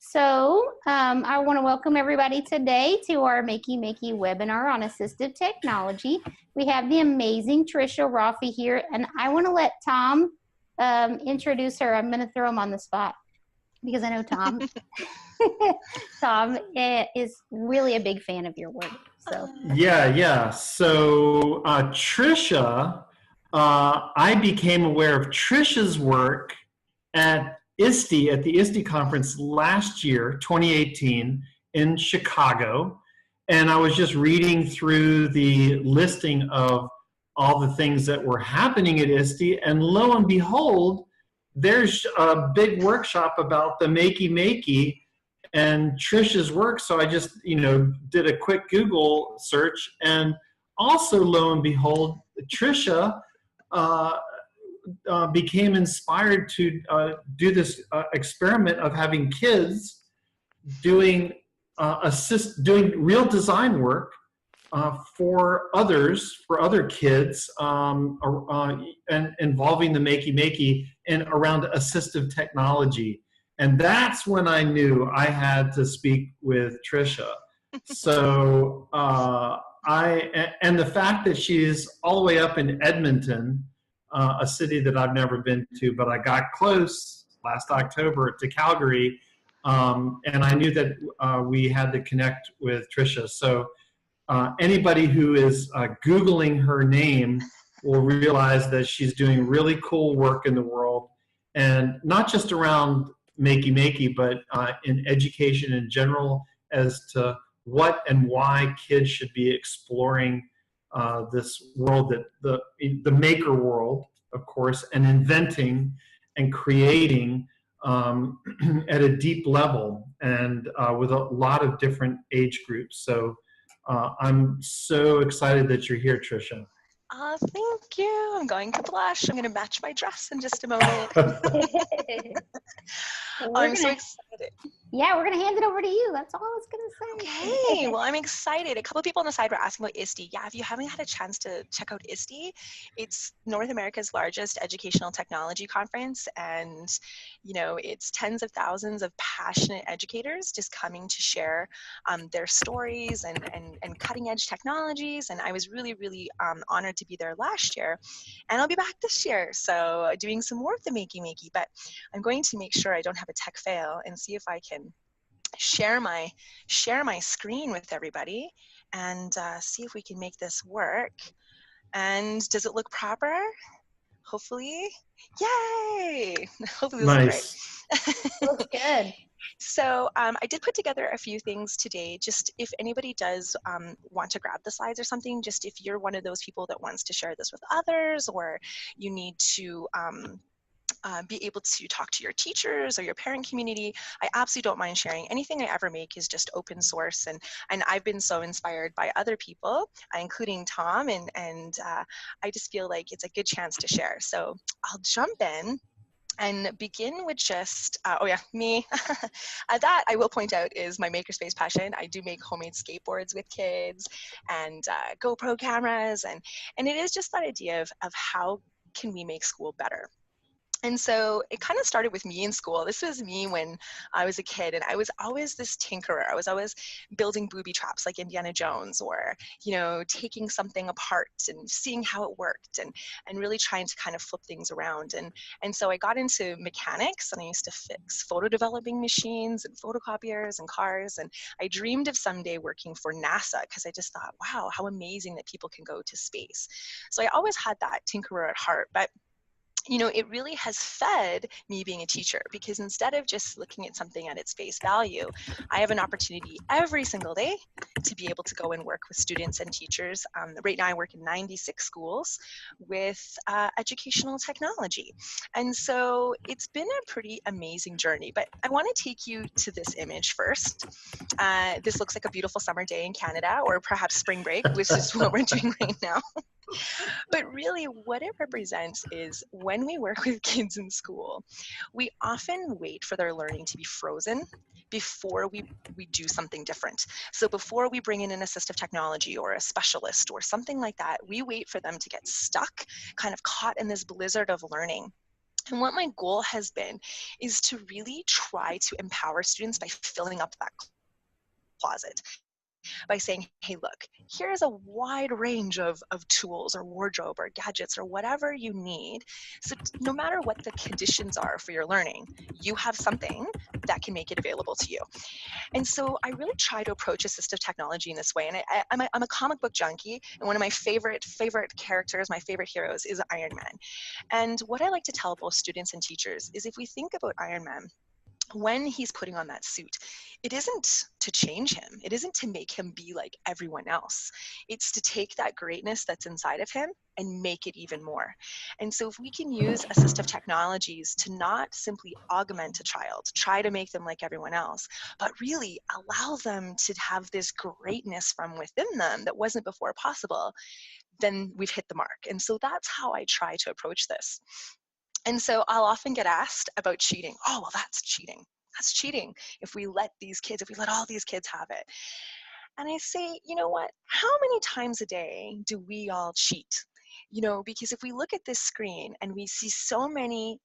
I want to welcome everybody today to our Makey Makey webinar on assistive technology. We have the amazing Trisha Roffey here, and I want to let Tom introduce her. I'm going to throw him on the spot because I know Tom. Tom is really a big fan of your work. Yeah. So Trisha, I became aware of Trisha's work at ISTE, at the ISTE conference last year, 2018, in Chicago. And I was just reading through the listing of all the things that were happening at ISTE, and lo and behold, there's a big workshop about the Makey Makey and Trisha's work. So I just, did a quick Google search, and also lo and behold, Trisha became inspired to do this experiment of having kids doing real design work for other kids, and involving the Makey Makey and around assistive technology. And that's when I knew I had to speak with Trisha. So and the fact that she's all the way up in Edmonton, a city that I've never been to, but I got close last October to Calgary, and I knew that we had to connect with Trisha. So anybody who is Googling her name will realize that she's doing really cool work in the world, and not just around Makey Makey, but in education in general, as to what and why kids should be exploring this world, that the maker world, of course, and inventing and creating at a deep level, and with a lot of different age groups. So I'm so excited that you're here, Trisha. Thank you. I'm going to blush. I'm going to match my dress in just a moment. I'm so excited. Yeah, we're going to hand it over to you. That's all I was going to say. Okay, well, I'm excited. A couple of people on the side were asking about ISTE. Yeah, if you haven't had a chance to check out ISTE, it's North America's largest educational technology conference. And, it's tens of thousands of passionate educators just coming to share their stories and cutting edge technologies. And I was really, really honored to be there last year. And I'll be back this year. So doing some more of the Makey Makey, but I'm going to make sure I don't have a tech fail and see if I can share my screen with everybody and see if we can make this work. And does it look proper? Hopefully. Yay! Hopefully this Nice. Looks great. Looks good. So I did put together a few things today, just if anybody does want to grab the slides or something, just if you're one of those people that wants to share this with others, or you need to be able to talk to your teachers or your parent community, I absolutely don't mind sharing. Anything I ever make is just open source, and I've been so inspired by other people, including Tom, and I just feel like it's a good chance to share. So I'll jump in and begin with just, me. That I will point out is my Makerspace Passion. I do make homemade skateboards with kids and GoPro cameras, and it is just that idea of how can we make school better. And so it kind of started with me in school. This was me when I was a kid, and I was always this tinkerer. I was always building booby traps like Indiana Jones, or, taking something apart and seeing how it worked, and really trying to kind of flip things around. And so I got into mechanics, and I used to fix photo developing machines and photocopiers and cars. And I dreamed of someday working for NASA, because I just thought, wow, how amazing that people can go to space. So I always had that tinkerer at heart. But it really has fed me being a teacher, because instead of just looking at something at its face value, I have an opportunity every single day to be able to go and work with students and teachers. Right now I work in 96 schools with educational technology. And so it's been a pretty amazing journey, but I want to take you to this image first. This looks like a beautiful summer day in Canada, or perhaps spring break, which is what we're doing right now. But really what it represents is when we work with kids in school, we often wait for their learning to be frozen before we do something different. So before we bring in an assistive technology or a specialist or something like that, we wait for them to get stuck, kind of caught in this blizzard of learning. And what my goal has been is to really try to empower students by filling up that closet, by saying, hey, look, here's a wide range of tools or wardrobe or gadgets or whatever you need. So no matter what the conditions are for your learning, you have something that can make it available to you. And so I really try to approach assistive technology in this way. And I'm a comic book junkie, and one of my favorite characters, my favorite heroes, is Iron Man. And what I like to tell both students and teachers is, if we think about Iron Man, when he's putting on that suit, it isn't to change him. It isn't to make him be like everyone else. It's to take that greatness that's inside of him and make it even more. And so if we can use assistive technologies to not simply augment a child, try to make them like everyone else, but really allow them to have this greatness from within them that wasn't before possible, then we've hit the mark. And so that's how I try to approach this. And so I'll often get asked about cheating. Oh, well, that's cheating. That's cheating if we let all these kids have it. And I say, you know what? How many times a day do we all cheat? You know, because if we look at this screen and we see so many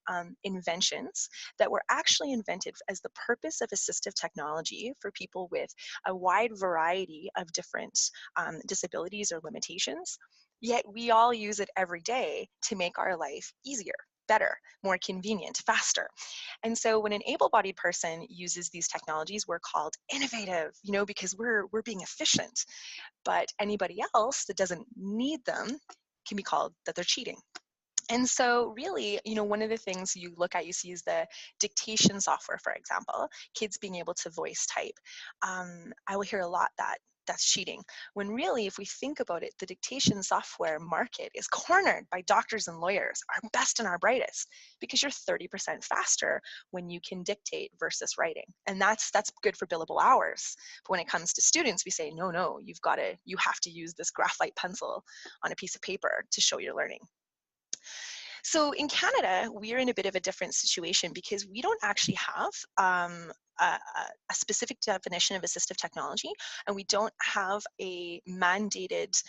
inventions that were actually invented as the purpose of assistive technology for people with a wide variety of different disabilities or limitations, yet we all use it every day to make our life easier, better, more convenient, faster. And so when an able-bodied person uses these technologies, we're called innovative, you know, because we're being efficient. But anybody else that doesn't need them can be called that they're cheating. And so really, you know, one of the things you look at, you see, is the dictation software, for example, kids being able to voice type. I will hear a lot that that's cheating, when really, if we think about it, the dictation software market is cornered by doctors and lawyers, our best and our brightest, because you're 30% faster when you can dictate versus writing. And that's good for billable hours. But when it comes to students, we say, no, you have to use this graphite pencil on a piece of paper to show your learning. So in Canada, we're in a bit of a different situation because we don't actually have a specific definition of assistive technology, and we don't have a mandated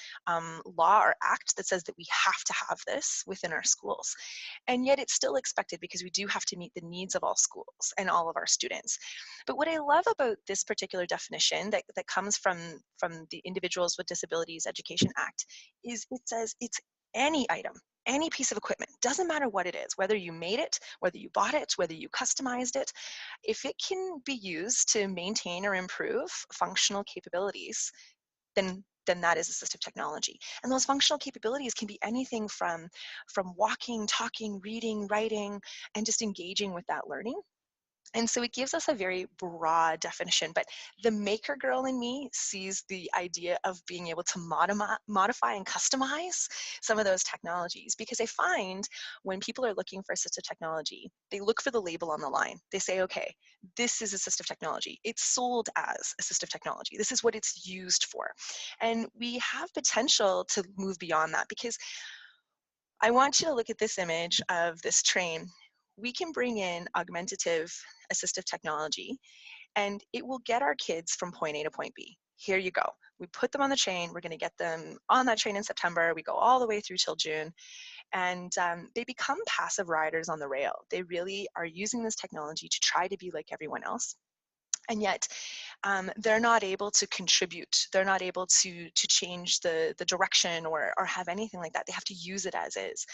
law or act that says that we have to have this within our schools. And yet it's still expected because we do have to meet the needs of all schools and all of our students. But what I love about this particular definition that comes from the Individuals with Disabilities Education Act is it says it's any item, any piece of equipment, doesn't matter what it is, whether you made it, whether you bought it, whether you customized it, if it can be used to maintain or improve functional capabilities, then that is assistive technology. And those functional capabilities can be anything from walking, talking, reading, writing, and just engaging with that learning. And so it gives us a very broad definition, but the maker girl in me sees the idea of being able to modify and customize some of those technologies, because I find when people are looking for assistive technology, they look for the label on the line. They say, okay, this is assistive technology. It's sold as assistive technology. This is what it's used for. And we have potential to move beyond that, because I want you to look at this image of this train. We can bring in augmentative assistive technology, and it will get our kids from point A to point B. Here you go. We put them on the train. We're going to get them on that train in September. We go all the way through till June, and they become passive riders on the rail. They really are using this technology to try to be like everyone else. And yet they're not able to contribute. They're not able to change the direction or have anything like that. They have to use it as is.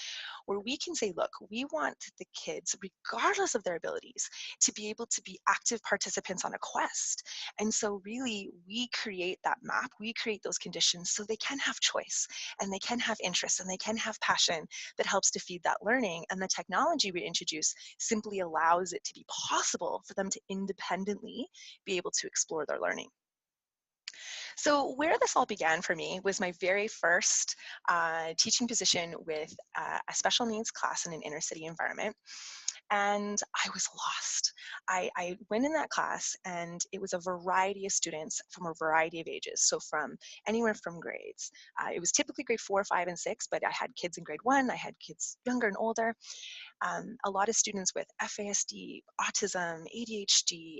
Where we can say, look, we want the kids, regardless of their abilities, to be able to be active participants on a quest. And so really, we create that map, we create those conditions so they can have choice, and they can have interest, and they can have passion that helps to feed that learning. And the technology we introduce simply allows it to be possible for them to independently be able to explore their learning. So where this all began for me was my very first teaching position with a special needs class in an inner city environment. And I was lost. I went in that class, and it was a variety of students from a variety of ages. So from anywhere from grades. It was typically grade 4, 5, and 6, but I had kids in grade 1. I had kids younger and older. A lot of students with FASD, autism, ADHD,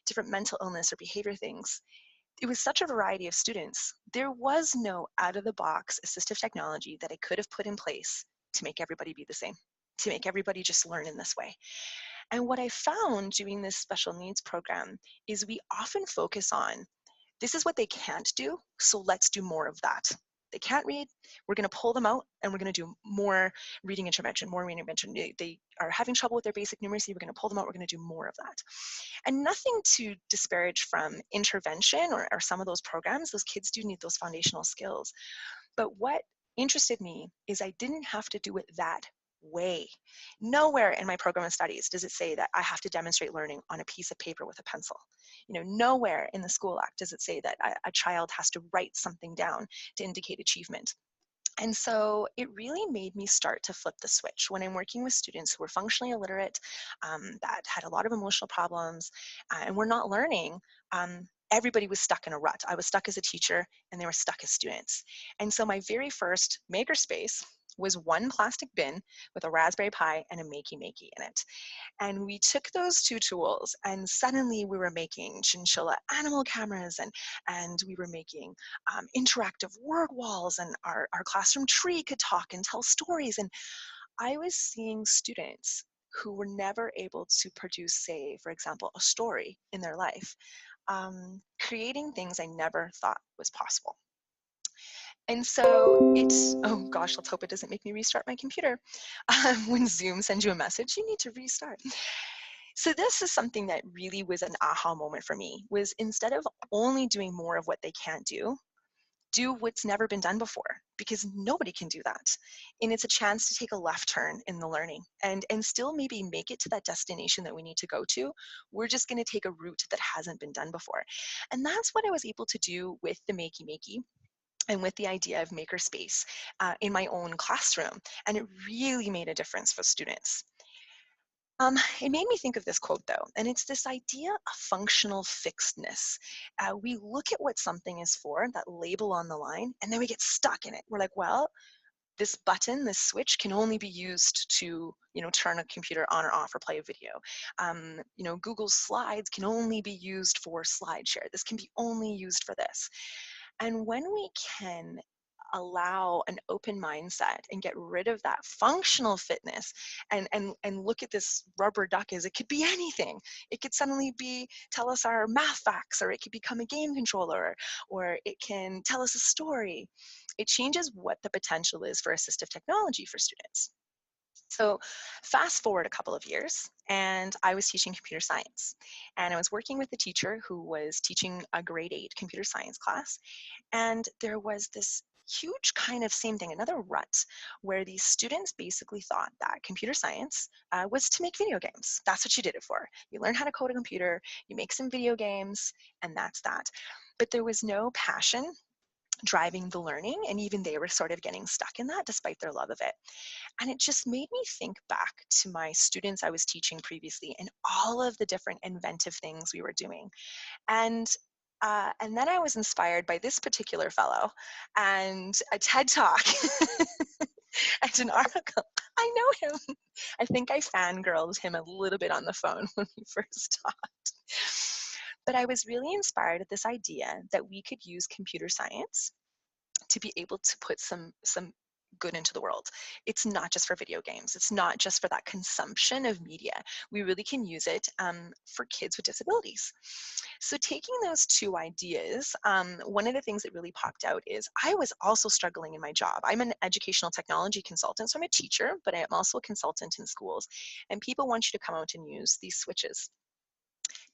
different mental illness or behavior things. It was such a variety of students. There was no out-of-the-box assistive technology that I could have put in place to make everybody be the same. to make everybody just learn in this way. And what I found doing this special needs program is we often focus on, this is what they can't do, so let's do more of that. They can't read, we're going to pull them out and we're going to do more reading intervention, more reading intervention. They are having trouble with their basic numeracy, we're going to pull them out, we're going to do more of that. And nothing to disparage from intervention or some of those programs. Those kids do need those foundational skills. But what interested me is I didn't have to do it that way. Nowhere in my program of studies does it say that I have to demonstrate learning on a piece of paper with a pencil. Nowhere in the School Act does it say that a child has to write something down to indicate achievement. And so it really made me start to flip the switch when I'm working with students who were functionally illiterate, that had a lot of emotional problems, and were not learning. Everybody was stuck in a rut. I was stuck as a teacher, and they were stuck as students. And so my very first Makerspace was one plastic bin with a Raspberry Pi and a Makey Makey in it. And we took those two tools, and suddenly we were making chinchilla animal cameras, and we were making interactive word walls, and our classroom tree could talk and tell stories. And I was seeing students who were never able to produce, say, for example, a story in their life, creating things I never thought was possible. And so it's, oh gosh, let's hope it doesn't make me restart my computer. When Zoom sends you a message, you need to restart. So this is something that really was an aha moment for me, was instead of only doing more of what they can't do what's never been done before, because nobody can do that. And it's a chance to take a left turn in the learning and still maybe make it to that destination that we need to go to. We're just going to take a route that hasn't been done before. And that's what I was able to do with the Makey Makey and with the idea of Makerspace in my own classroom. And it really made a difference for students. It made me think of this quote though, and it's this idea of functional fixedness. We look at what something is for, that label on the line, and then we get stuck in it. We're like, well, this button, this switch can only be used to, turn a computer on or off or play a video. Google Slides can only be used for SlideShare. This can be only used for this. And when we can allow an open mindset and get rid of that functional fitness and look at this rubber duck as it could be anything. It could suddenly tell us our math facts, or it could become a game controller, or it can tell us a story. It changes what the potential is for assistive technology for students. So fast forward a couple of years, and I was teaching computer science, and I was working with a teacher who was teaching a grade 8 computer science class. And there was this huge kind of same thing, another rut, where these students basically thought that computer science was to make video games. That's what you did it for. You learn how to code a computer, you make some video games, and that's that. But there was no passion driving the learning, and even they were sort of getting stuck in that despite their love of it. And it just made me think back to my students I was teaching previously and all of the different inventive things we were doing. And then I was inspired by this particular fellow and a TED Talk and an article. I know him. I think I fangirled him a little bit on the phone when we first talked. But I was really inspired at this idea that we could use computer science to be able to put some good into the world. It's not just for video games. It's not just for that consumption of media. We really can use it for kids with disabilities. So taking those two ideas, one of the things that really popped out is I was also struggling in my job. I'm an educational technology consultant, so I'm a teacher, but I am also a consultant in schools. And people want you to come out and use these switches.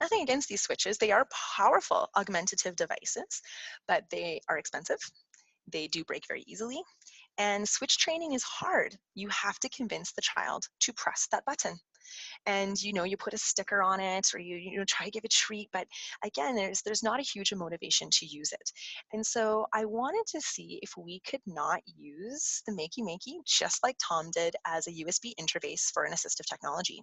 Nothing against these switches. They are powerful augmentative devices, but they are expensive. They do break very easily. And switch training is hard. You have to convince the child to press that button. And you put a sticker on it, or you try to give a treat, but again, there's not a huge motivation to use it. And so I wanted to see if we could not use the Makey Makey, just like Tom did, as a USB interface for an assistive technology.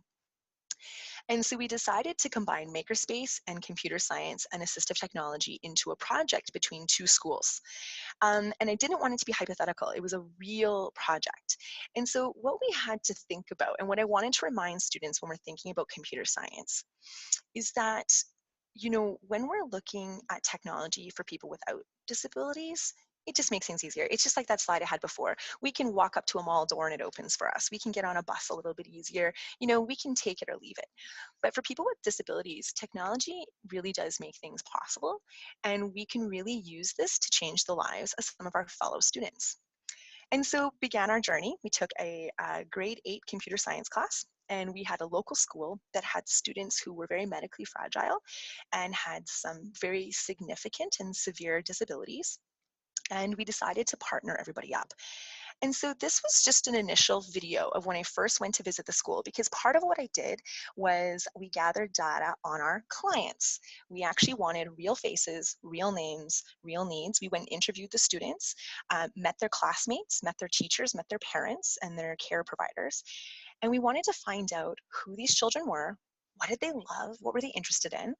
And so we decided to combine Makerspace and computer science and assistive technology into a project between two schools. And I didn't want it to be hypothetical. It was a real project. And so what we had to think about, and what I wanted to remind students when we're thinking about computer science, is that, when we're looking at technology for people without disabilities, it just makes things easier. It's just like that slide I had before. We can walk up to a mall door and it opens for us. We can get on a bus a little bit easier. You know, we can take it or leave it. But for people with disabilities, technology really does make things possible. And we can really use this to change the lives of some of our fellow students. And so began our journey. We took a grade 8 computer science class, and we had a local school that had students who were very medically fragile and had some very significant and severe disabilities. And we decided to partner everybody up. And so this was just an initial video of when I first went to visit the school, because part of what I did was we gathered data on our clients. We actually wanted real faces, real names, real needs. We went and interviewed the students, met their classmates, met their teachers, met their parents and their care providers. And we wanted to find out who these children were, what did they love, what were they interested in,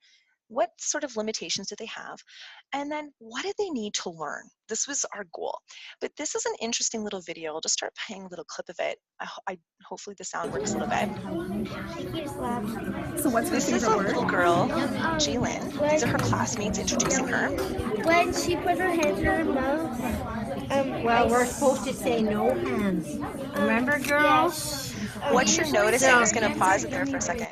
what sort of limitations did they have? And then what did they need to learn? This was our goal. But this is an interesting little video. I'll just start playing a little clip of it. Hopefully the sound works a little bit. So what's her This is favorite a word? little girl, Jaylin. These are her classmates introducing her. When she put her hands in her mouth. Well, we're supposed to say no hands. Remember, girls? What you're noticing, I'm just going to pause it there for a second.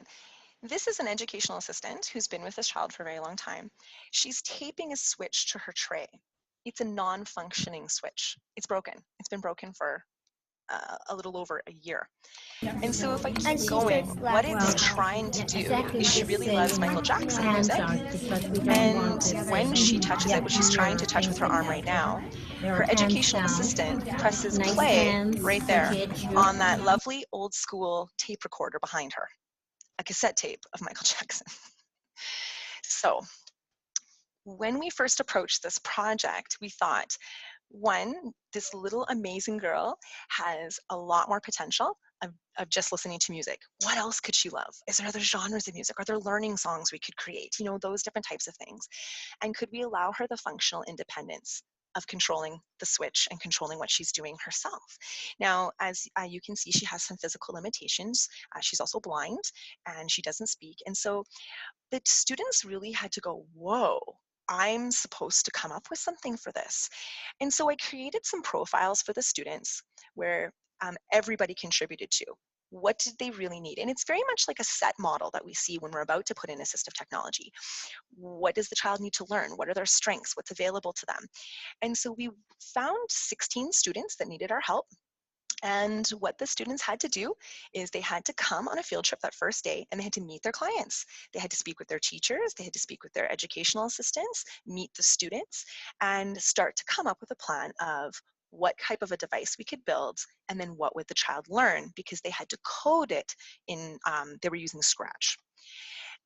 This is an educational assistant who's been with this child for a very long time. She's taping a switch to her tray. It's a non-functioning switch. It's broken. It's been broken for a little over a year. And so if I keep going, what it's trying to do is she really loves Michael Jackson music. And when she touches it, what she's trying to touch with her arm right now, her educational assistant presses play right there on that lovely old school tape recorder behind her. A cassette tape of Michael Jackson. So when we first approached this project, we thought, one, this little amazing girl has a lot more potential of just listening to music. What else could she love? Is there other genres of music? Are there learning songs we could create? You know, those different types of things. And could we allow her the functional independence of controlling the switch and controlling what she's doing herself? Now, as you can see, she has some physical limitations. She's also blind and she doesn't speak. And so the students really had to go, whoa, I'm supposed to come up with something for this. And so I created some profiles for the students where everybody contributed to. What did they really need? And it's very much like a set model that we see when we're about to put in assistive technology. What does the child need to learn? What are their strengths? What's available to them? And so we found 16 students that needed our help. And what the students had to do is they had to come on a field trip that first day and they had to meet their clients. They had to speak with their teachers, they had to speak with their educational assistants, meet the students, and start to come up with a plan of what type of a device we could build and then what would the child learn, because they had to code it in, they were using Scratch.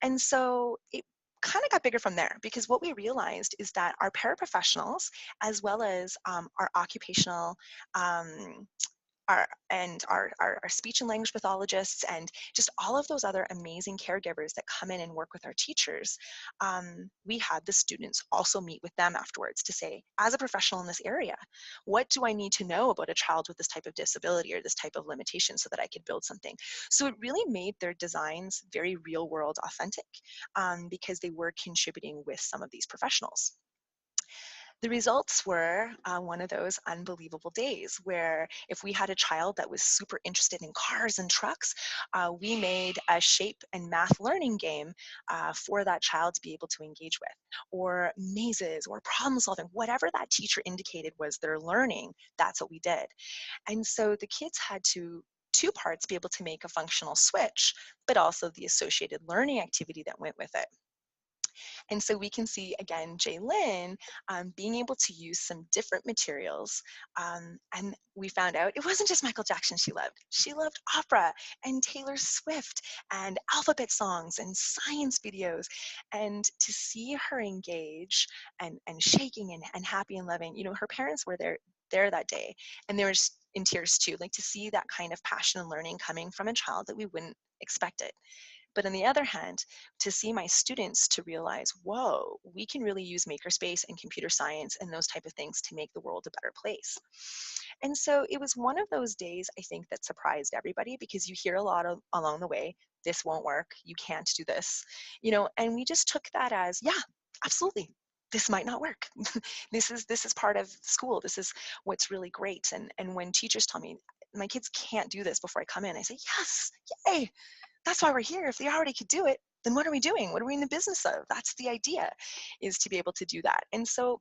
And so it kind of got bigger from there, because what we realized is that our paraprofessionals, as well as our occupational our speech and language pathologists and just all of those other amazing caregivers that come in and work with our teachers, we had the students also meet with them afterwards to say, as a professional in this area, what do I need to know about a child with this type of disability or this type of limitation so that I could build something? So it really made their designs very real world authentic, because they were contributing with some of these professionals. The results were one of those unbelievable days where if we had a child that was super interested in cars and trucks, we made a shape and math learning game for that child to be able to engage with, or mazes or problem solving, whatever that teacher indicated was their learning, that's what we did. And so the kids had to two parts be able to make a functional switch, but also the associated learning activity that went with it. And so we can see, again, Jaylin being able to use some different materials. And we found out it wasn't just Michael Jackson she loved. She loved opera and Taylor Swift and alphabet songs and science videos. And to see her engage and shaking and happy and loving, you know, her parents were there that day. And they were in tears too, like to see that kind of passion and learning coming from a child that we wouldn't expect it. But on the other hand, to see my students to realize, whoa, we can really use Makerspace and computer science and those type of things to make the world a better place. And so it was one of those days, I think, that surprised everybody, because you hear a lot along the way, this won't work, you can't do this, you know, and we just took that as, yeah, absolutely. this might not work. This is part of school. This is what's really great. And when teachers tell me, my kids can't do this before I come in, I say, yes, yay, that's why we're here. If they already could do it, then what are we doing? What are we in the business of? That's the idea, is to be able to do that. And so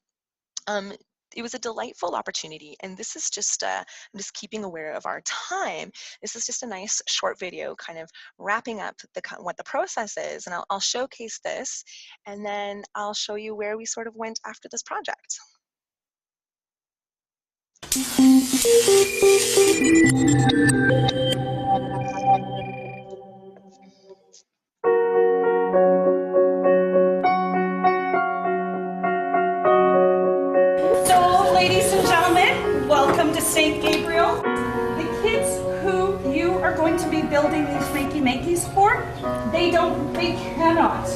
it was a delightful opportunity. And this is just, I'm just keeping aware of our time. This is just a nice short video kind of wrapping up what the process is. And I'll showcase this, and then I'll show you where we sort of went after this project. So, ladies and gentlemen, welcome to St. Gabriel. The kids who you are going to be building these Makey Makeys for, they cannot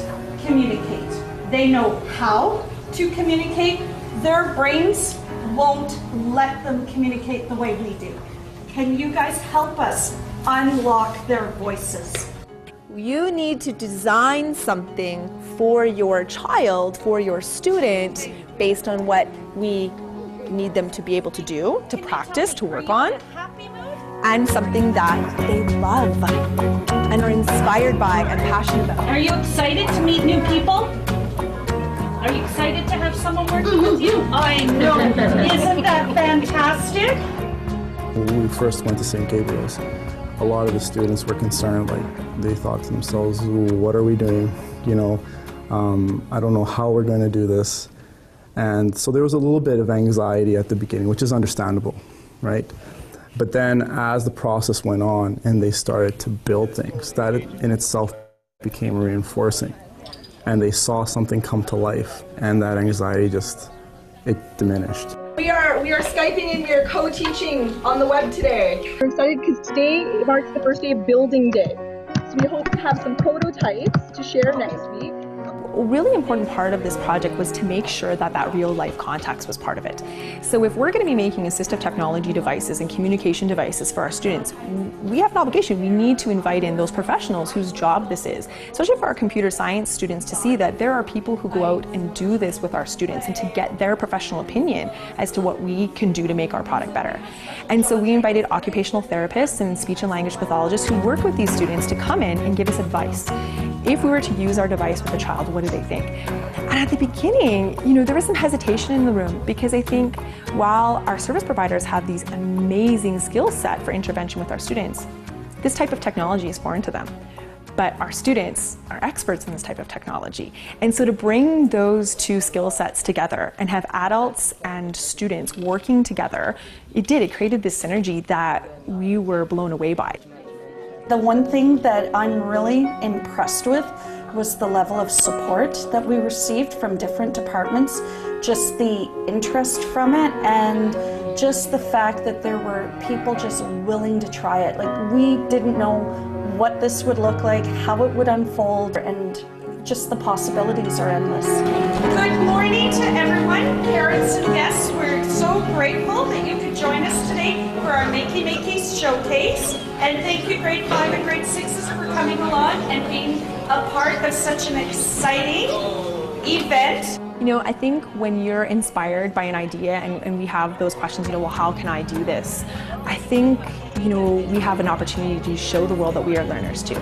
communicate. They know how to communicate. Their brains won't let them communicate the way we do. Can you guys help us unlock their voices? You need to design something for your child, for your student, based on what we need them to be able to do, to practice, to work on, and something that they love and are inspired by and passionate about. Are you excited to meet new people? Are you excited to have someone working with you? I know. Isn't that fantastic? When we first went to St. Gabriel's, a lot of the students were concerned, like they thought to themselves, what are we doing? You know, I don't know how we're going to do this. And so there was a little bit of anxiety at the beginning, which is understandable, right? But then as the process went on and they started to build things, that in itself became reinforcing. And they saw something come to life, and that anxiety it diminished. We are Skyping and we are co-teaching on the web today. We're excited because today marks the first day of building day. So we hope to have some prototypes to share next week. A really important part of this project was to make sure that that real life context was part of it. So if we're going to be making assistive technology devices and communication devices for our students, we have an obligation. We need to invite in those professionals whose job this is, especially for our computer science students, to see that there are people who go out and do this with our students and to get their professional opinion as to what we can do to make our product better. And so we invited occupational therapists and speech and language pathologists who work with these students to come in and give us advice. If we were to use our device with a child, what do they think? And at the beginning, there was some hesitation in the room, because I think while our service providers have these amazing skill set for intervention with our students, this type of technology is foreign to them. But our students are experts in this type of technology. And so to bring those two skill sets together and have adults and students working together, it created this synergy that we were blown away by. The one thing that I'm really impressed with was the level of support that we received from different departments, just the interest from it, and just the fact that there were people just willing to try it. Like, we didn't know what this would look like, how it would unfold, and just the possibilities are endless. Good morning to everyone, parents and guests. We're so grateful that you could join us today for our Makey Makey showcase. And thank you grade 5 and grade 6s for coming along and being a part of such an exciting event. I think when you're inspired by an idea and we have those questions, well, how can I do this? I think, we have an opportunity to show the world that we are learners too.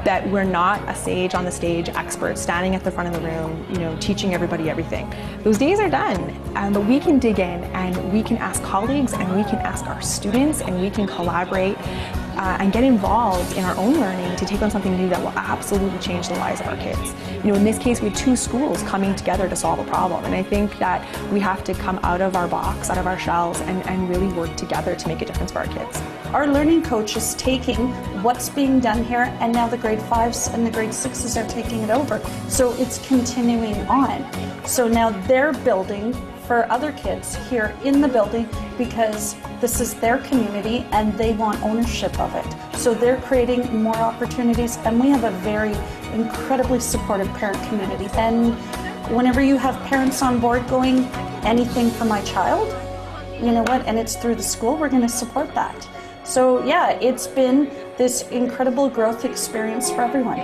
That we're not a sage on the stage expert standing at the front of the room, teaching everybody everything. Those days are done, but we can dig in and we can ask colleagues and we can ask our students and we can collaborate and get involved in our own learning to take on something new that will absolutely change the lives of our kids. In this case, we had 2 schools coming together to solve a problem, and I think that we have to come out of our box, out of our shells, and really work together to make a difference for our kids. Our learning coach is taking what's being done here, and now the grade 5s and the grade 6s are taking it over. So it's continuing on. So now they're building for other kids here in the building, because this is their community and they want ownership of it. So they're creating more opportunities, and we have a very incredibly supportive parent community. And whenever you have parents on board going, anything for my child, you know what, and it's through the school, we're going to support that. So yeah, it's been this incredible growth experience for everyone.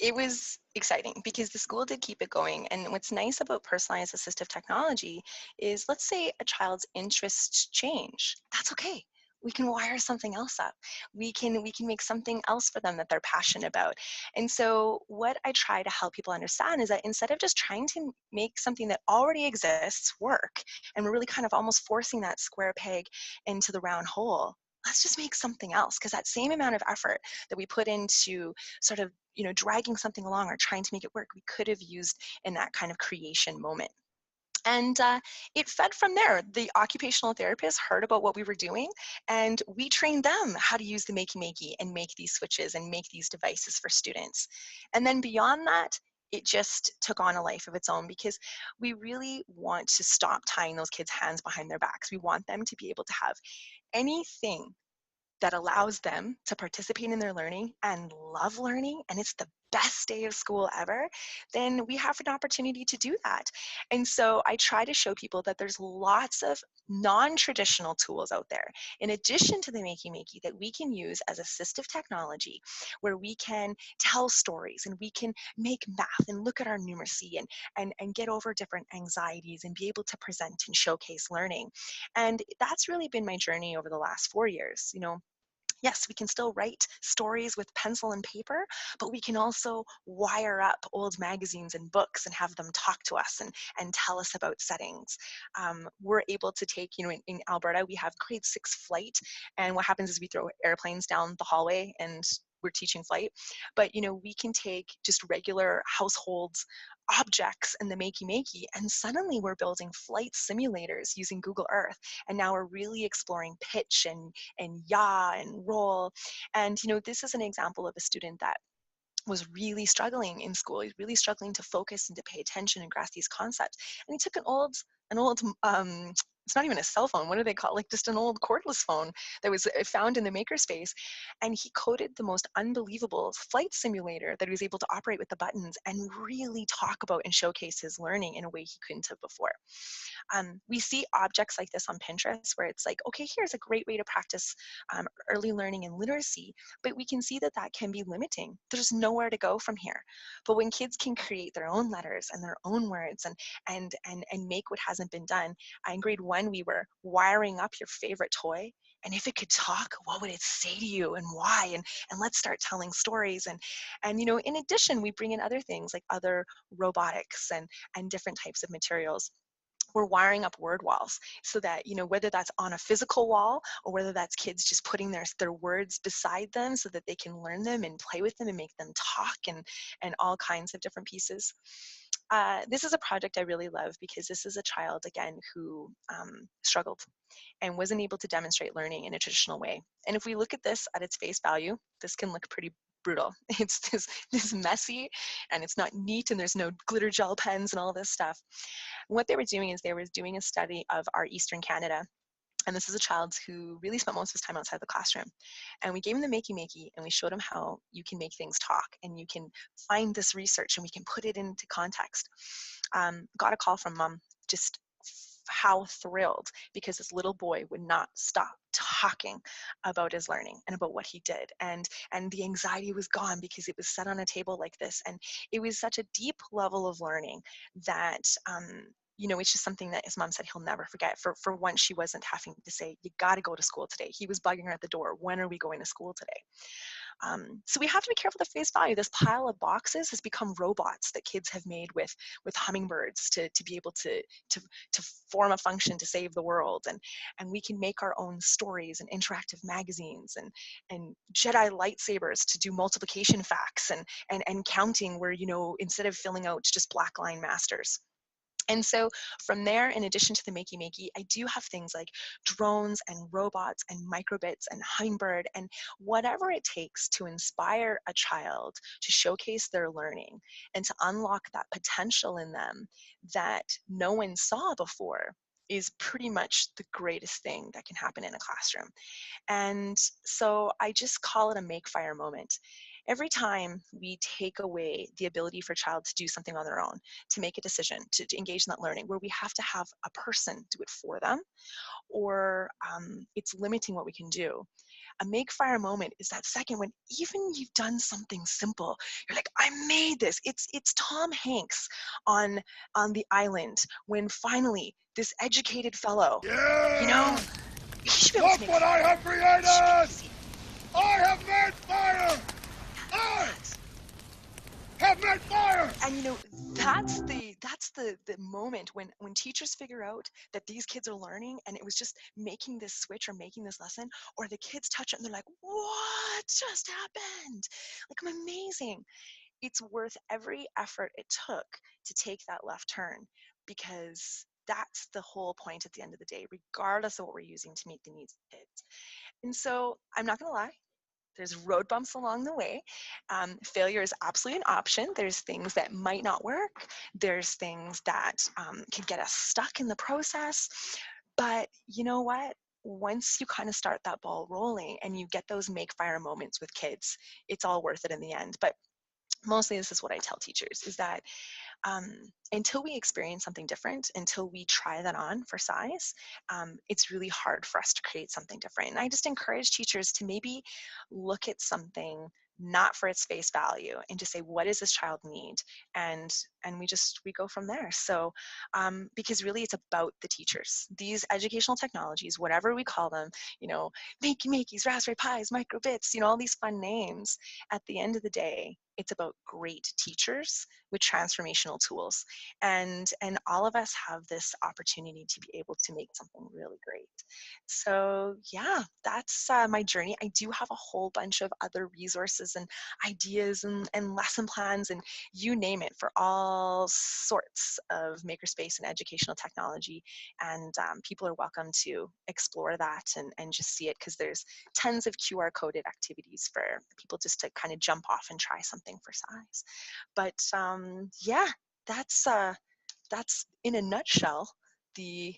it was exciting because the school did keep it going. And what's nice about personalized assistive technology is, let's say a child's interests change. That's okay. We can wire something else up. We can make something else for them that they're passionate about. And so what I try to help people understand is that instead of just trying to make something that already exists work, and we're really kind of almost forcing that square peg into the round hole, let's just make something else, because that same amount of effort that we put into sort of, you know, dragging something along or trying to make it work, we could have used in that kind of creation moment. And it fed from there. The occupational therapists heard about what we were doing, and we trained them how to use the Makey Makey and make these switches and make these devices for students. And then beyond that, it just took on a life of its own, because we really want to stop tying those kids' hands behind their backs. We want them to be able to have anything that allows them to participate in their learning and love learning, and it's the best day of school ever, then we have an opportunity to do that. And so I try to show people that there's lots of non-traditional tools out there, in addition to the Makey Makey, that we can use as assistive technology, where we can tell stories and we can make math and look at our numeracy and get over different anxieties and be able to present and showcase learning. And that's really been my journey over the last 4 years. You know, yes, we can still write stories with pencil and paper, but we can also wire up old magazines and books and have them talk to us and tell us about settings. We're able to take, you know, in Alberta, we have grade 6 flight, and what happens is we throw airplanes down the hallway and we're teaching flight. But, you know, we can take just regular households objects in the Makey Makey, and suddenly we're building flight simulators using Google Earth. And now we're really exploring pitch and yaw and roll. And, you know, this is an example of a student that was really struggling in school. He's really struggling to focus and to pay attention and grasp these concepts. And he took an old it's not even a cell phone, what do they call it? Like just an old cordless phone that was found in the Makerspace. And he coded the most unbelievable flight simulator that he was able to operate with the buttons and really talk about and showcase his learning in a way he couldn't have before. We see objects like this on Pinterest, where it's like, okay, here's a great way to practice early learning and literacy, but we can see that that can be limiting. There's nowhere to go from here. But when kids can create their own letters and their own words and make what hasn't been done, in grade 1, we were wiring up your favorite toy, and if it could talk, what would it say to you and why? And let's start telling stories. And you know, in addition, we bring in other things like other robotics and different types of materials. We're wiring up word walls so that, you know, whether that's on a physical wall or whether that's kids just putting their words beside them so that they can learn them and play with them and make them talk and all kinds of different pieces. This is a project I really love because this is a child, again, who struggled and wasn't able to demonstrate learning in a traditional way. And if we look at this at its face value, this can look pretty brutal. It's this messy, and it's not neat, and there's no glitter gel pens and all this stuff. And what they were doing is they were doing a study of our Eastern Canada. And this is a child who really spent most of his time outside the classroom. And we gave him the Makey Makey, and we showed him how you can make things talk, and you can find this research, and we can put it into context. Got a call from mom, just how thrilled, because this little boy would not stop talking about his learning and about what he did, and the anxiety was gone because it was set on a table like this, and it was such a deep level of learning that you know, it's just something that his mom said he'll never forget. For once, she wasn't having to say, you got to go to school today. He was bugging her at the door, when are we going to school today? So we have to be careful of the face value. This pile of boxes has become robots that kids have made with hummingbirds to be able to form a function to save the world. And we can make our own stories and interactive magazines and Jedi lightsabers to do multiplication facts and counting, where, you know, instead of filling out just black line masters. And so from there, in addition to the Makey Makey, I do have things like drones and robots and microbits and hummingbird and whatever it takes to inspire a child to showcase their learning and to unlock that potential in them that no one saw before is pretty much the greatest thing that can happen in a classroom. And so I just call it a make fire moment. Every time we take away the ability for a child to do something on their own, to make a decision, to engage in that learning, where we have to have a person do it for them, or it's limiting what we can do, A make fire moment is that second when even you've done something simple, you're like, I made this. It's Tom Hanks on the island when finally this educated fellow, you know, he should be able to make what I have created! I have made fire! I have made fire! And you know, that's the moment when teachers figure out that these kids are learning, and it was just making this switch or making this lesson, or the kids touch it and they're like, what just happened? Like, I'm amazing. It's worth every effort it took to take that left turn, because that's the whole point at the end of the day, regardless of what we're using to meet the needs of kids. And so I'm not gonna lie, there's road bumps along the way. Failure is absolutely an option. There's things that might not work. There's things that can get us stuck in the process. But you know what? Once you kind of start that ball rolling and you get those make fire moments with kids, it's all worth it in the end. But mostly this is what I tell teachers, is that until we experience something different, until we try that on for size, it's really hard for us to create something different. And I just encourage teachers to maybe look at something not for its face value and to say, what does this child need? And we go from there. So because really it's about the teachers. These educational technologies, whatever we call them, you know, Makey Makeys, Raspberry Pis, microbits, you know, all these fun names, at the end of the day, it's about great teachers with transformational tools. And all of us have this opportunity to be able to make something really great. So yeah, that's my journey. I do have a whole bunch of other resources and ideas and lesson plans and you name it for all sorts of makerspace and educational technology. And people are welcome to explore that and just see it, because there's tons of QR coded activities for people just to kind of jump off and try something for size. But yeah, that's in a nutshell the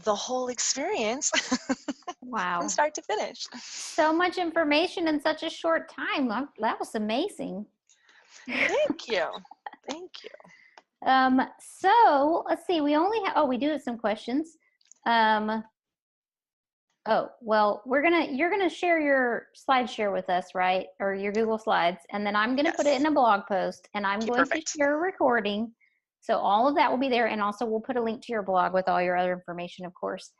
whole experience. Wow. From start to finish. So much information in such a short time. That was amazing. Thank you. Thank you. So let's see, we only have, we do have some questions. Oh, well, you're gonna share your SlideShare with us, right? Or your Google Slides, and then I'm gonna put it in a blog post, and I'm going to share a recording. So all of that will be there, and also we'll put a link to your blog with all your other information, of course.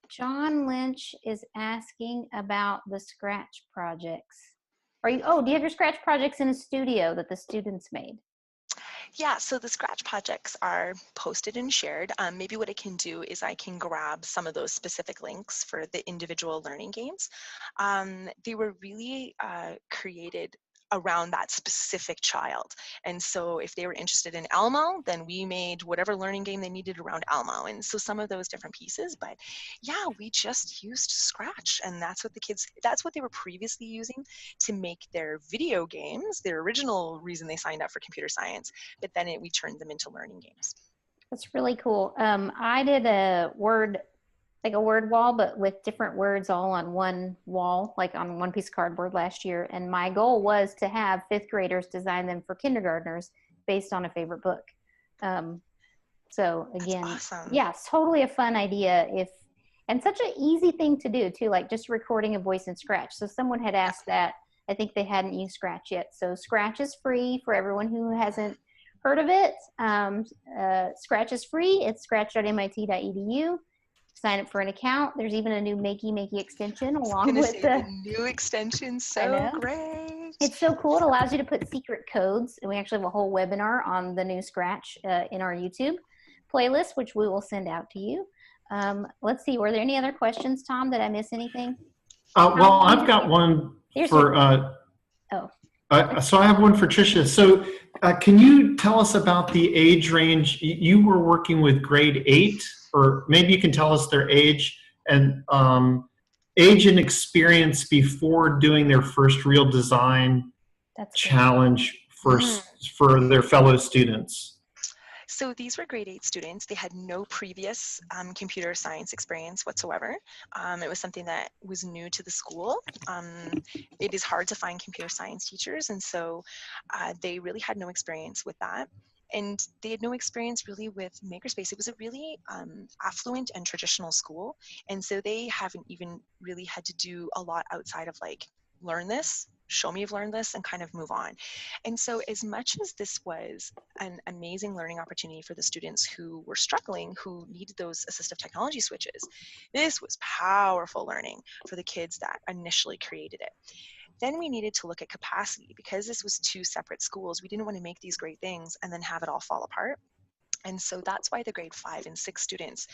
John Lynch is asking about the Scratch projects. Do you have your Scratch projects in a studio that the students made? Yeah, so the Scratch projects are posted and shared. Maybe what I can do is I can grab some of those specific links for the individual learning games. They were really created around that specific child. And so if they were interested in Elmo, then we made whatever learning game they needed around Elmo. And so some of those different pieces, but yeah, we just used Scratch, and that's what they were previously using to make their video games, their original reason they signed up for computer science, but then we turned them into learning games. That's really cool. I did a word wall, but with different words all on one wall, like on one piece of cardboard last year. And my goal was to have fifth graders design them for kindergartners based on a favorite book. So again, that's awesome. Yeah, it's totally a fun idea. And such an easy thing to do too, like just recording a voice in Scratch. So someone had asked that. I think they hadn't used Scratch yet. So Scratch is free for everyone who hasn't heard of it. Scratch is free. It's scratch.mit.edu. Sign up for an account. There's even a new Makey Makey extension along with the new extension. So great. It's so cool. It allows you to put secret codes. And we actually have a whole webinar on the new Scratch in our YouTube playlist, which we will send out to you. Let's see. Were there any other questions, Tom? Did I miss anything? Well, I've got one for. So I have one for Trisha. So can you tell us about the age range? You were working with grade 8, or maybe you can tell us their age and experience before doing their first real design challenge for their fellow students. So these were grade 8 students. They had no previous computer science experience whatsoever. It was something that was new to the school. It is hard to find computer science teachers, and so they really had no experience with that. and they had no experience really with Makerspace. It was a really affluent and traditional school, and so they haven't even really had to do a lot outside of like, learn this, show me you've learned this, and kind of move on. And so as much as this was an amazing learning opportunity for the students who were struggling, who needed those assistive technology switches, this was powerful learning for the kids that initially created it. Then we needed to look at capacity. Because this was two separate schools, we didn't want to make these great things and then have it all fall apart. And so that's why the grade 5 and 6 students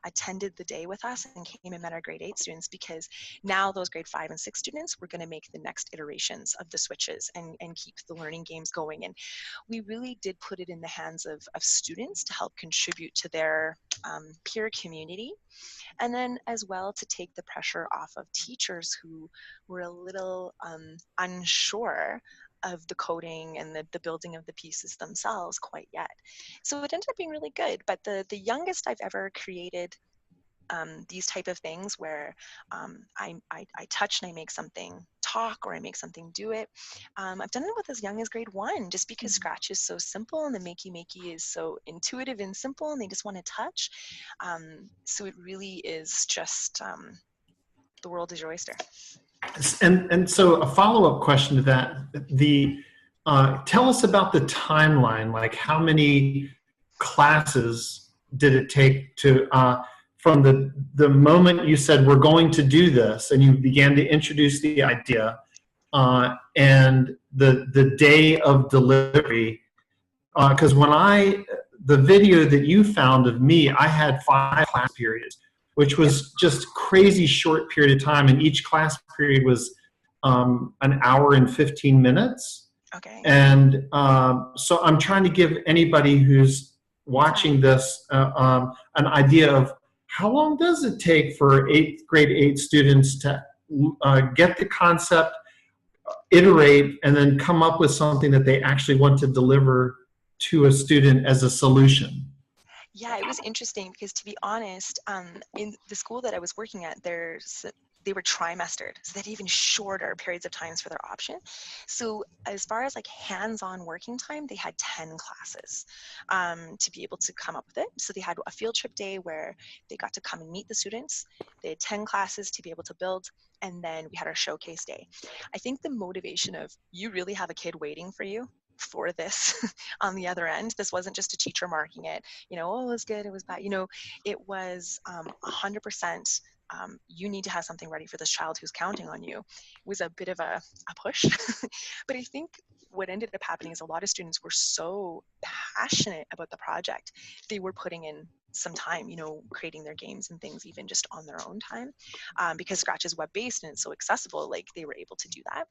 attended the day with us and came and met our grade 8 students, because now those grade 5 and 6 students were going to make the next iterations of the switches and keep the learning games going. And we really did put it in the hands of students to help contribute to their peer community. And then as well to take the pressure off of teachers who were a little unsure of the coding and the building of the pieces themselves quite yet. So it ended up being really good. But the youngest I've ever created these type of things where I touch and I make something talk, or I make something do it. I've done it with as young as grade 1, just because Scratch is so simple and the Makey Makey is so intuitive and simple, and they just want to touch. So it really is just the world is your oyster. And so a follow-up question to that, tell us about the timeline, like how many classes did it take to, from the moment you said we're going to do this and you began to introduce the idea and the day of delivery? Because the video that you found of me, I had 5 class periods, which was just crazy short period of time, and each class period was an hour and 15 minutes. Okay. And so I'm trying to give anybody who's watching this an idea of how long does it take for grade 8 students to get the concept, iterate, and then come up with something that they actually want to deliver to a student as a solution? Yeah, it was interesting because, to be honest, in the school that I was working at, they were trimestered, so they had even shorter periods of times for their option. So as far as like hands-on working time, they had 10 classes to be able to come up with it. So they had a field trip day where they got to come and meet the students. They had 10 classes to be able to build, and then we had our showcase day. I think the motivation of, you really have a kid waiting for you for this on the other end. This wasn't just a teacher marking it, oh, it was good, it was bad. It was 100%. You need to have something ready for this child who's counting on you. It was a bit of a push. But I think what ended up happening is a lot of students were so passionate about the project. They were putting in some time, creating their games and things even just on their own time. Because Scratch is web-based and it's so accessible, like they were able to do that.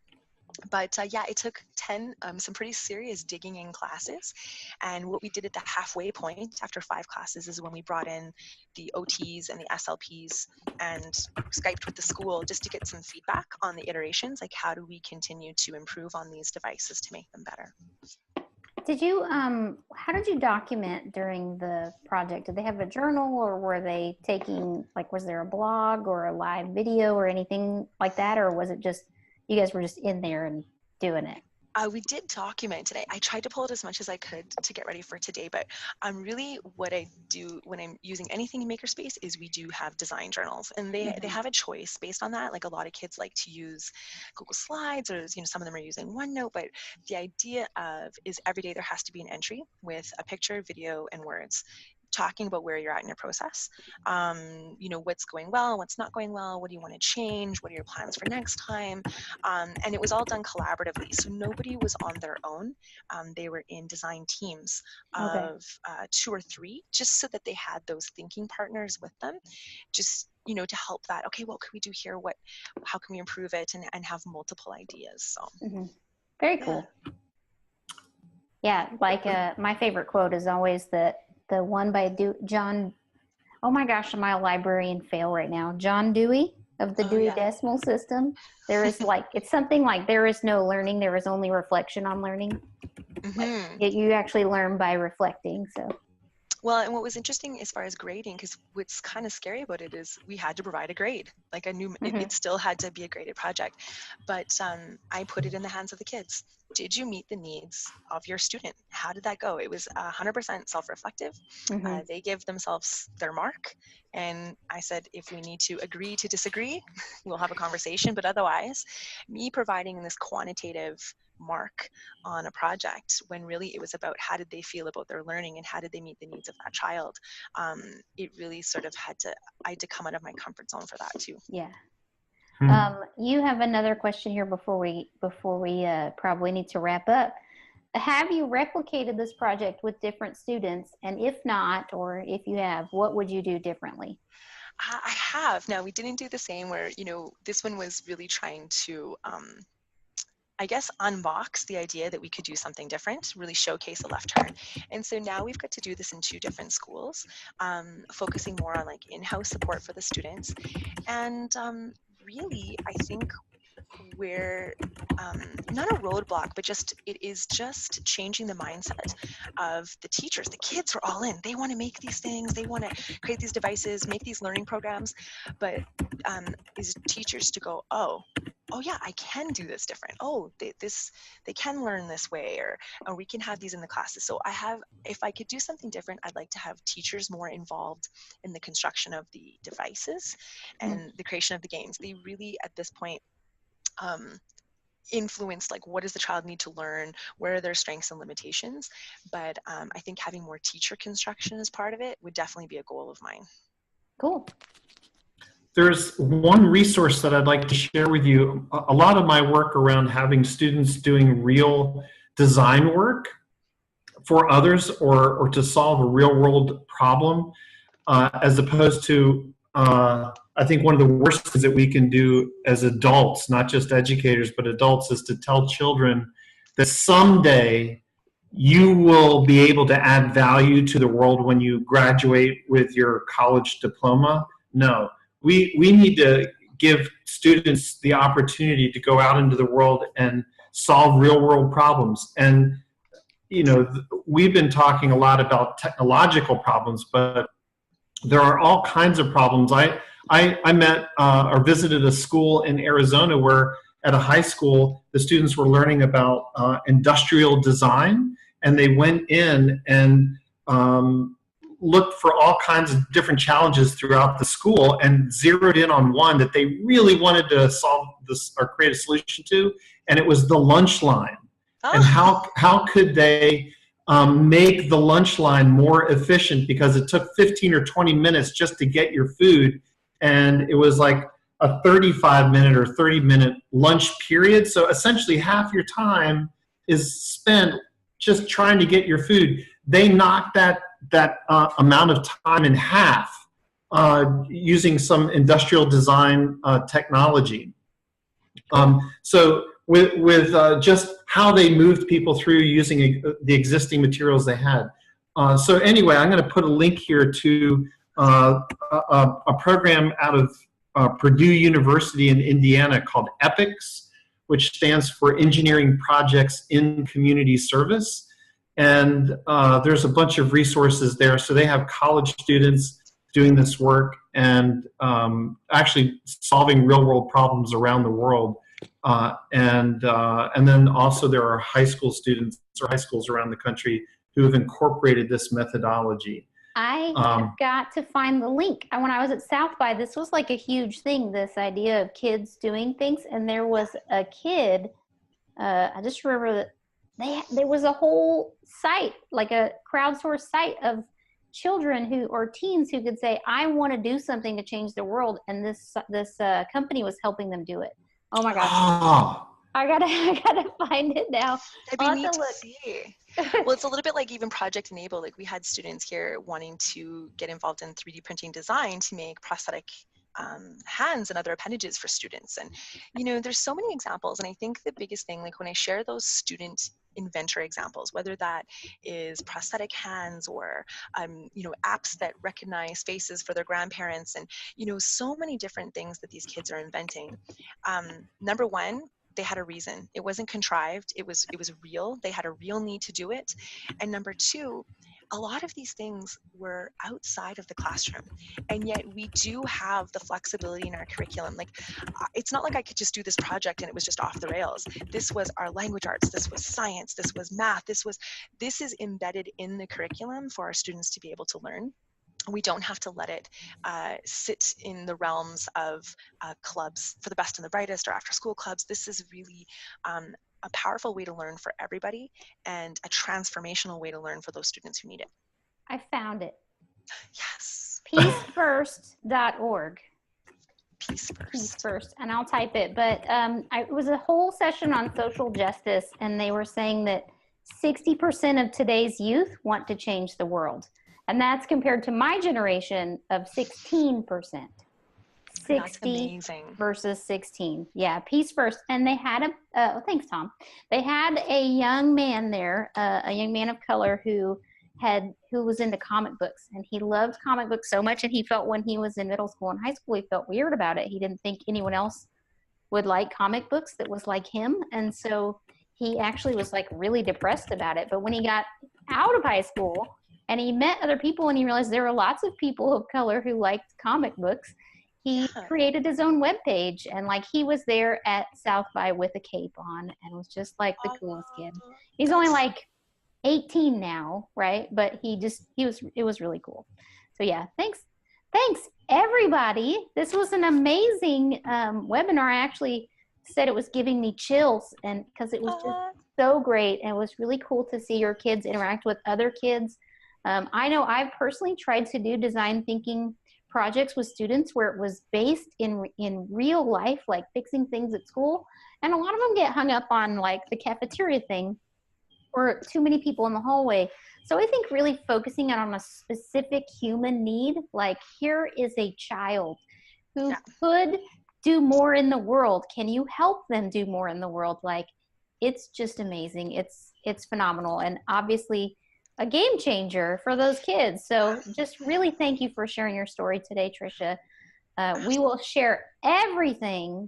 But yeah, it took 10, some pretty serious digging in classes. And what we did at the halfway point after 5 classes is when we brought in the OTs and the SLPs and Skyped with the school just to get some feedback on the iterations, like how do we continue to improve on these devices to make them better. Did you, how did you document during the project? Did they have a journal, or were they taking, like, was there a blog or a live video or anything like that? Or was it just, you guys were just in there and doing it? We did document today. I tried to pull it as much as I could to get ready for today, but really what I do when I'm using anything in Makerspace is we do have design journals, and they have a choice based on that. Like a lot of kids like to use Google Slides, or some of them are using OneNote, but the idea is every day there has to be an entry with a picture, video, and words, talking about where you're at in your process. What's going well, what's not going well, what do you want to change, what are your plans for next time? And it was all done collaboratively, so nobody was on their own. They were in design teams of 2 or 3, just so that they had those thinking partners with them, just to help that, okay, what could we do here, how can we improve it, and have multiple ideas. So very cool. Yeah, like my favorite quote is always the one by John, oh my gosh, am I a librarian fail right now? John Dewey of the Dewey Decimal System. There is it's something like, there is no learning, there is only reflection on learning. You actually learn by reflecting. So Well, and what was interesting as far as grading, because what's kind of scary about it is we had to provide a grade. Like I knew it still had to be a graded project, but I put it in the hands of the kids. Did you meet the needs of your student? How did that go? It was 100% self-reflective. They give themselves their mark. And I said, if we need to agree to disagree, we'll have a conversation. But otherwise, me providing this quantitative mark on a project when really it was about how did they feel about their learning and how did they meet the needs of that child. It really sort of I had to come out of my comfort zone for that too. Yeah. You have another question here before we probably need to wrap up. Have you replicated this project with different students? And if not, or if you have, what would you do differently? I have. Now, we didn't do the same where, this one was really trying to, I guess, unbox the idea that we could do something different, really showcase a left turn. And so now we've got to do this in 2 different schools, focusing more on like in-house support for the students. And really, I think we're not a roadblock, but it is just changing the mindset of the teachers. The kids are all in. They want to make these things. They want to create these devices, make these learning programs. But is teachers to go, oh yeah, I can do this different. Oh, they can learn this way, or we can have these in the classes. So if I could do something different, I'd like to have teachers more involved in the construction of the devices and the creation of the games. They really, at this point, influence like what does the child need to learn, where are their strengths and limitations. But I think having more teacher construction as part of it would definitely be a goal of mine. Cool. There's one resource that I'd like to share with you. A lot of my work around having students doing real design work for others or to solve a real world problem, as opposed to I think one of the worst things that we can do as adults, not just educators, but adults, is to tell children that someday you will be able to add value to the world when you graduate with your college diploma. No, we need to give students the opportunity to go out into the world and solve real world problems. And, we've been talking a lot about technological problems, but there are all kinds of problems. I met or visited a school in Arizona where at a high school, the students were learning about industrial design, and they went in and looked for all kinds of different challenges throughout the school and zeroed in on one that they really wanted to solve this or create a solution to, and it was the lunch line. Oh. And how could they make the lunch line more efficient, because it took 15 or 20 minutes just to get your food, and it was like a 35-minute or 30-minute lunch period. So essentially half your time is spent just trying to get your food. They knocked that amount of time in half using some industrial design technology. So with just how they moved people through using the existing materials they had. So anyway, I'm going to put a link here to a program out of Purdue University in Indiana called EPICS, which stands for Engineering Projects in Community Service. And there's a bunch of resources there. So they have college students doing this work and actually solving real world problems around the world. And then also there are high school students or high schools around the country who have incorporated this methodology. I have got to find the link. When I was at South by, this was like a huge thing, this idea of kids doing things. And there was a kid, I just remember that there was a whole site, like a crowdsourced site of children or teens who could say, I want to do something to change the world. And this company was helping them do it. Oh my gosh. Oh. I gotta find it now. That'd be neat to see. Well, it's a little bit like even Project Enable. Like we had students here wanting to get involved in 3D printing design to make prosthetic hands and other appendages for students. And, there's so many examples. And I think the biggest thing, like when I share those student inventor examples, whether that is prosthetic hands or, apps that recognize faces for their grandparents and, so many different things that these kids are inventing. Number one, they had a reason. It wasn't contrived. It was real. They had a real need to do it. And number two, a lot of these things were outside of the classroom, and yet we do have the flexibility in our curriculum. Like, it's not like I could just do this project and it was just off the rails. This was our language arts, this was science, this was math, this is embedded in the curriculum for our students to be able to learn. We don't have to let it sit in the realms of clubs for the best and the brightest or after school clubs. This is really a powerful way to learn for everybody, and a transformational way to learn for those students who need it. I found it. Yes. Peacefirst.org. Peace First. Peace First, and I'll type it. But it was a whole session on social justice, and they were saying that 60% of today's youth want to change the world. And that's compared to my generation of 16%. 60 versus 16. Yeah, Peace First. And they had thanks, Tom. They had a young man there, a young man of color who was into comic books, and he loved comic books so much, and he felt when he was in middle school and high school, he felt weird about it. He didn't think anyone else would like comic books that was like him. And so he actually was like really depressed about it. But when he got out of high school, and he met other people, and he realized there were lots of people of color who liked comic books. He created his oown webpage, and like he was there at South by with a cape on, and was just like the coolest kid. He's only like 18 now, right? But it was really cool. So yeah, thanks everybody. This was an amazing webinar. I actually said it was giving me chills, and because it was just so great, and it was really cool to see your kids interact with other kids. I know I've personally tried to do design thinking projects with students where it was based in real life, like fixing things at school. And a lot of them get hung up on like the cafeteria thing or too many people in the hallway. So I think really focusing on a specific human need, like here is a child who could do more in the world. Can you help them do more in the world? Like, it's just amazing. It's phenomenal. And obviously, a game changer for those kids. So just really thank you for sharing your story today, Trisha. We will share everything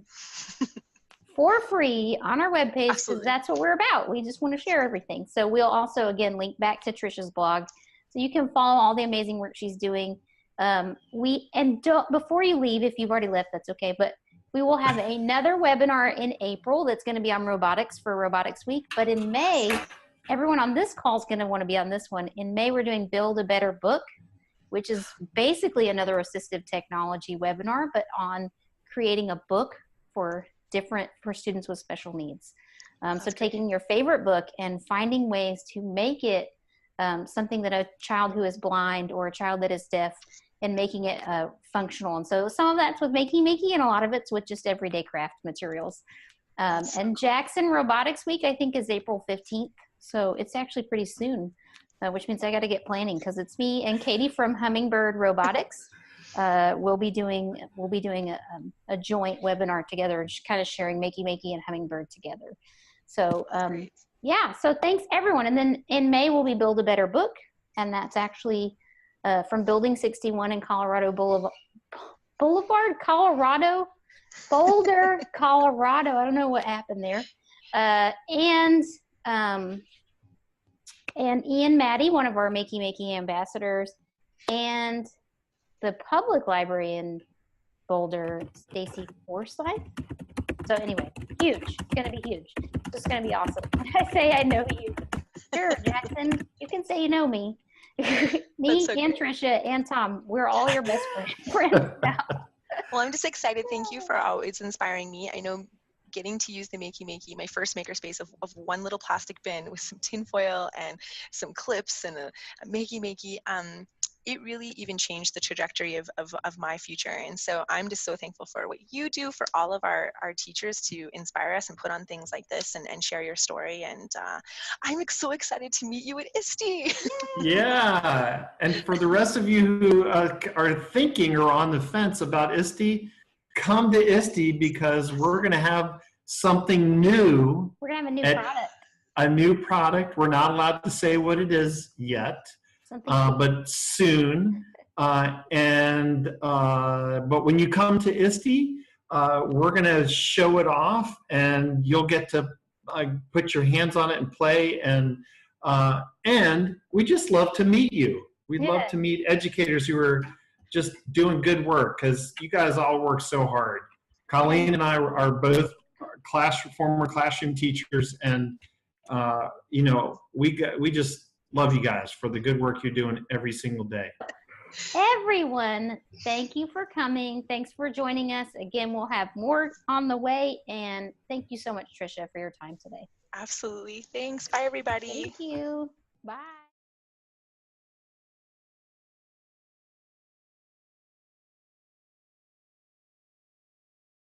for free on our webpage, because that's what we're about. We just want to share everything. So we'll also, again, link back to Trisha's blog, so you can follow all the amazing work she's doing. Before you leave, if you've already left, that's okay, but we will have another webinar in April that's going to be on robotics for Robotics Week. But in May, everyone on this call is going to want to be on this one. In May, we're doing Build a Better Book, which is basically another assistive technology webinar, but on creating a book for students with special needs. So taking your favorite book and finding ways to make it something that a child who is blind or a child that is deaf, and making it functional. And so some of that's with Makey Makey, and a lot of it's with just everyday craft materials. And Jackson Robotics Week, I think, is April 15th. So it's actually pretty soon, which means I got to get planning, because it's me and Katie from Hummingbird Robotics. We'll be doing a joint webinar together, just kind of sharing Makey Makey and Hummingbird together. So yeah, so thanks everyone. And then in May we'll be Build a Better Book, and that's actually from Building 61 in Colorado Boulevard, Colorado, Boulder, Colorado. I don't know what happened there. And Ian Maddie, one of our Makey Makey ambassadors, and the public library in Boulder, Stacy Forsyth. So anyway, huge. It's going to be huge. It's going to be awesome. When I say I know you, sure, Jackson, you can say you know me. Me and Trisha and Tom, we're all your best friends now. Well, I'm just excited. Thank you for always inspiring me. I know getting to use the Makey Makey, my first makerspace of one little plastic bin with some tin foil and some clips and a Makey Makey, it really even changed the trajectory of my future. And so I'm just so thankful for what you do, for all of our teachers to inspire us and put on things like this and share your story. And I'm so excited to meet you at ISTE. Yeah, and for the rest of you who are thinking or on the fence about ISTE, come to ISTE, because we're going to have something new. We're going to have a new product. A new product. We're not allowed to say what it is yet. But soon, but when you come to ISTE, we're going to show it off, and you'll get to put your hands on it and play, and And we just love to meet you. We'd love to meet educators who are just doing good work, because you guys all work so hard. Colleen and I are both former classroom teachers, and you know, we just love you guys for the good work you're doing every single day. Everyone, thank you for coming. Thanks for joining us. Again, we'll have more on the way, and thank you so much, Trisha, for your time today. Absolutely. Thanks. Bye, everybody. Thank you. Bye.